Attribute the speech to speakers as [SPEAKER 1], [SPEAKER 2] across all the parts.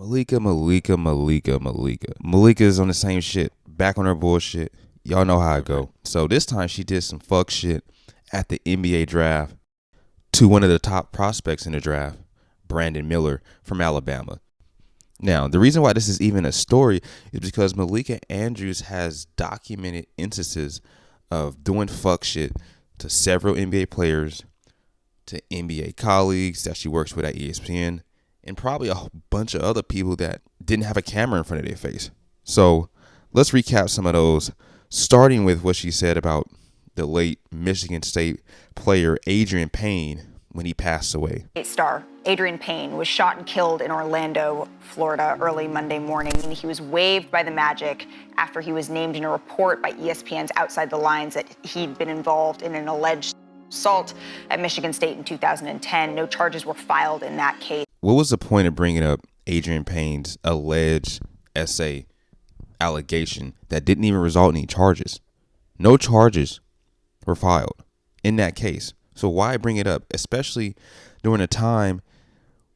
[SPEAKER 1] Malika is on the same shit, back on her bullshit. Y'all know how it go. So this time she did some fuck shit at the NBA draft to one of the top prospects in the draft, Brandon Miller from Alabama. Now, the reason why this is even a story is because Malika Andrews has documented instances of doing fuck shit to several NBA players, to NBA colleagues that she works with at ESPN, and probably a bunch of other people that didn't have a camera in front of their face. So let's recap some of those, starting with what she said about the late Michigan State player Adrian Payne when he passed away.
[SPEAKER 2] Star Adrian Payne was shot and killed in Orlando, Florida, early Monday morning. He was waived by the Magic after he was named in a report by ESPN's Outside the Lines that he'd been involved in an alleged assault at Michigan State in 2010. No charges were filed in that case.
[SPEAKER 1] What was the point of bringing up Adrian Payne's alleged essay allegation that didn't even result in any charges? No charges were filed in that case. So why bring it up, especially during a time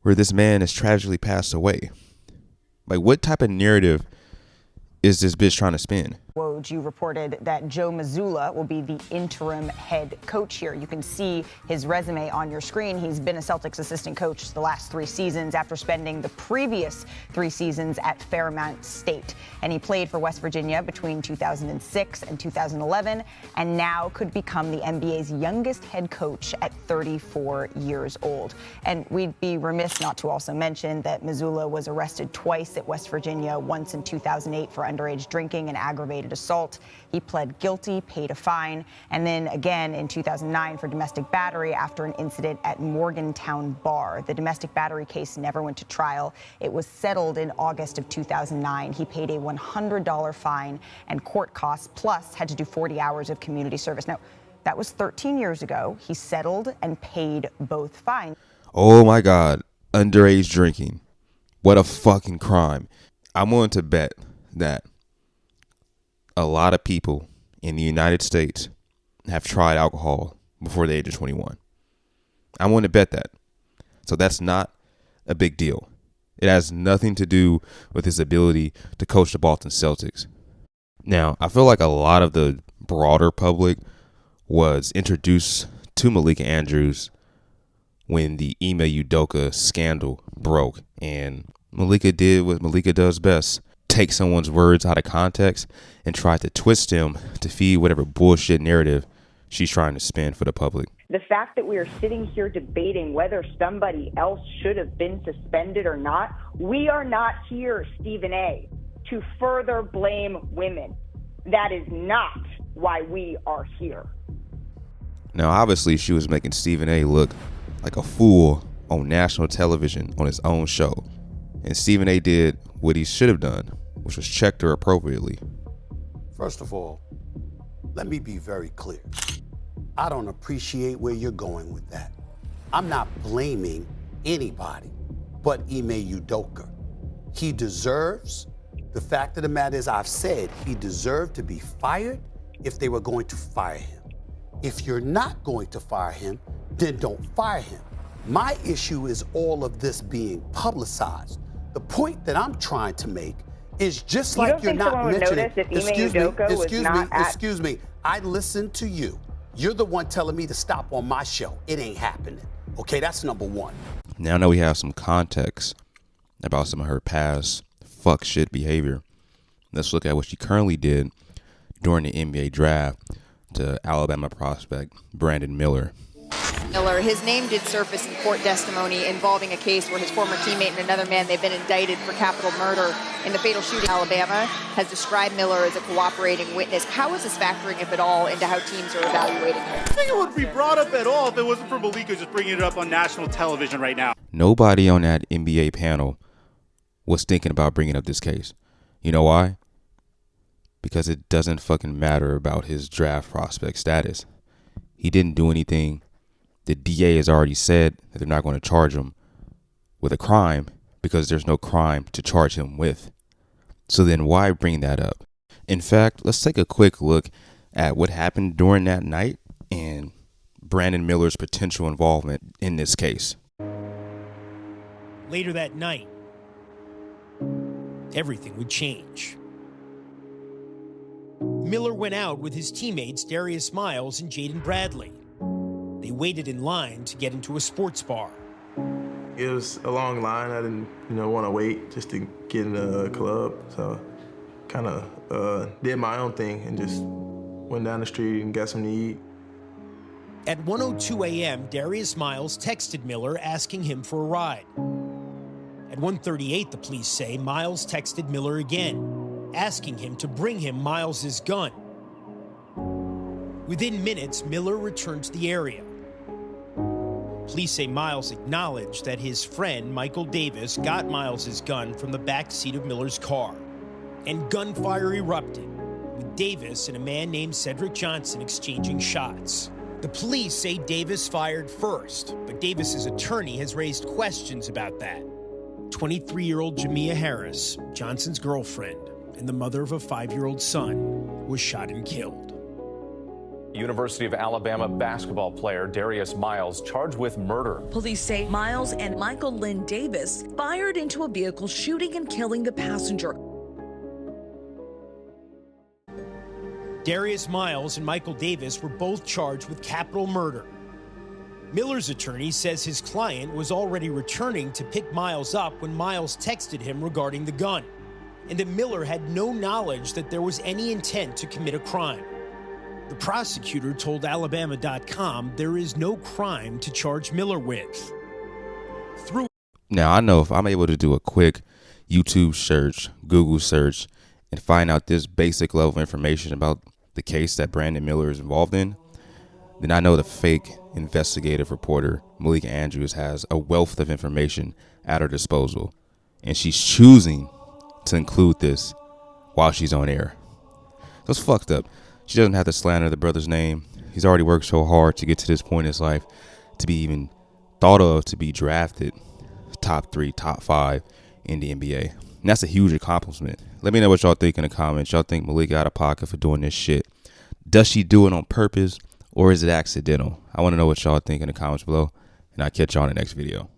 [SPEAKER 1] where this man has tragically passed away? Like, what type of narrative is this bitch trying to spin?
[SPEAKER 2] You reported that Joe Mazzulla will be the interim head coach here. You can see his resume on your screen. He's been a Celtics assistant coach the last 3 seasons after spending the previous 3 seasons at Fairmount State. And he played for West Virginia between 2006 and 2011, and now could become the NBA's youngest head coach at 34 years old. And we'd be remiss not to also mention that Mazzulla was arrested twice at West Virginia, once in 2008 for underage drinking and aggravated assault. He pled guilty, paid a fine, and then again in 2009 for domestic battery after an incident at Morgantown Bar. The domestic battery case never went to trial. It was settled in August of 2009. He paid a $100 fine and court costs, plus had to do 40 hours of community service. Now, that was 13 years ago. He settled and paid both fines.
[SPEAKER 1] Oh my God, underage drinking. What a fucking crime. I'm willing to bet that a lot of people in the United States have tried alcohol before the age of 21. I want to bet that. So that's not a big deal. It has nothing to do with his ability to coach the Boston Celtics. Now, I feel like a lot of the broader public was introduced to Malika Andrews when the Ime Udoka scandal broke, and Malika did what Malika does best: take someone's words out of context and try to twist them to feed whatever bullshit narrative she's trying to spin for the public.
[SPEAKER 3] The fact that we are sitting here debating whether somebody else should have been suspended or not, we are not here, Stephen A., to further blame women. That is not why we are here.
[SPEAKER 1] Now, obviously, she was making Stephen A. look like a fool on national television on his own show. And Stephen A. did what he should have done, which was checked her appropriately.
[SPEAKER 4] First of all, let me be very clear. I don't appreciate where you're going with that. I'm not blaming anybody but Ime Udoka. He deserves, the fact of the matter is, I've said he deserved to be fired if they were going to fire him. If you're not going to fire him, then don't fire him. My issue is all of this being publicized. The point that I'm trying to make is just like you're not mentioning. Excuse me. I listened to you. You're the one telling me to stop on my show. It ain't happening. Okay, that's number one.
[SPEAKER 1] Now I know we have some context about some of her past fuck shit behavior. Let's look at what she currently did during the NBA draft to Alabama prospect Brandon Miller.
[SPEAKER 5] His name did surface in court testimony involving a case where his former teammate and another man, they've been indicted for capital murder in the fatal shooting in Alabama, has described Miller as a cooperating witness. How is this factoring, if at all, into how teams are evaluating him?
[SPEAKER 6] I think it wouldn't be brought up at all if it wasn't for Malika just bringing it up on national television right now.
[SPEAKER 1] Nobody on that NBA panel was thinking about bringing up this case. You know why? Because it doesn't fucking matter about his draft prospect status. He didn't do anything. The DA has already said that they're not going to charge him with a crime because there's no crime to charge him with. So then why bring that up? In fact, let's take a quick look at what happened during that night and Brandon Miller's potential involvement in this case.
[SPEAKER 7] Later that night, everything would change. Miller went out with his teammates Darius Miles and Jaden Bradley. They waited in line to get into a sports bar.
[SPEAKER 8] It was a long line. I didn't, want to wait just to get in the club. So kind of did my own thing and just went down the street and got something to eat.
[SPEAKER 7] At 1:02 a.m., Darius Miles texted Miller asking him for a ride. At 1:38, the police say, Miles texted Miller again, asking him to bring him Miles's gun. Within minutes, Miller returned to the area. Police say Miles acknowledged that his friend, Michael Davis, got Miles's gun from the back seat of Miller's car. And gunfire erupted, with Davis and a man named Cedric Johnson exchanging shots. The police say Davis fired first, but Davis's attorney has raised questions about that. 23-year-old Jamia Harris, Johnson's girlfriend and the mother of a 5-year-old son, was shot and killed.
[SPEAKER 9] University of Alabama basketball player Darius Miles charged with murder.
[SPEAKER 10] Police say Miles and Michael Lynn Davis fired into a vehicle, shooting and killing the passenger.
[SPEAKER 7] Darius Miles and Michael Davis were both charged with capital murder. Miller's attorney says his client was already returning to pick Miles up when Miles texted him regarding the gun, and that Miller had no knowledge that there was any intent to commit a crime. The prosecutor told Alabama.com there is no crime to charge Miller with.
[SPEAKER 1] Now, I know if I'm able to do a quick YouTube search, Google search, and find out this basic level of information about the case that Brandon Miller is involved in, then I know the fake investigative reporter, Malika Andrews, has a wealth of information at her disposal, and she's choosing to include this while she's on air. So it's fucked up. She doesn't have to slander the brother's name. He's already worked so hard to get to this point in his life, to be even thought of to be drafted top 3, top 5 in the NBA. And that's a huge accomplishment. Let me know what y'all think in the comments. Y'all think Malika out of pocket for doing this shit? Does she do it on purpose, or is it accidental? I want to know what y'all think in the comments below, and I'll catch y'all in the next video.